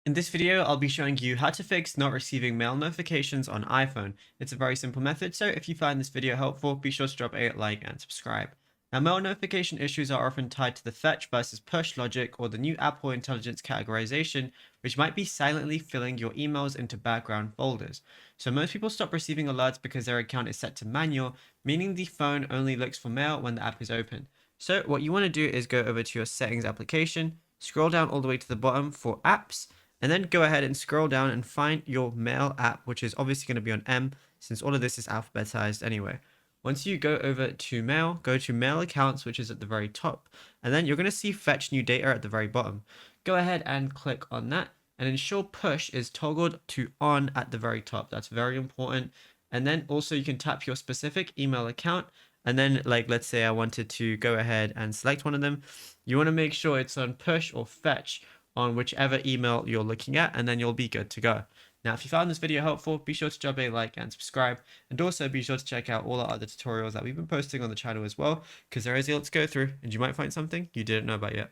In this video, I'll be showing you how to fix not receiving mail notifications on iPhone. It's a very simple method, so if you find this video helpful, be sure to drop a like and subscribe. Now, mail notification issues are often tied to the fetch versus push logic or the new Apple Intelligence categorization, which might be silently filling your emails into background folders. So most people stop receiving alerts because their account is set to manual, meaning the phone only looks for mail when the app is open. So what you want to do is go over to your settings application, scroll down all the way to the bottom for apps, and then go ahead and scroll down and find your mail app, which is obviously going to be on M since all of this is alphabetized anyway. Once you go over to mail, go to mail accounts, which is at the very top, and then you're going to see fetch new data at the very bottom. Go ahead and click on that and ensure push is toggled to on at the very top. That's very important. And then also you can tap your specific email account. And then like, let's say I wanted to go ahead and select one of them. You want to make sure it's on push or fetch on whichever email you're looking at, and then you'll be good to go. Now, if you found this video helpful, be sure to drop a like and subscribe, and also be sure to check out all our other tutorials that we've been posting on the channel as well, because there is a lot to go through, and you might find something you didn't know about yet.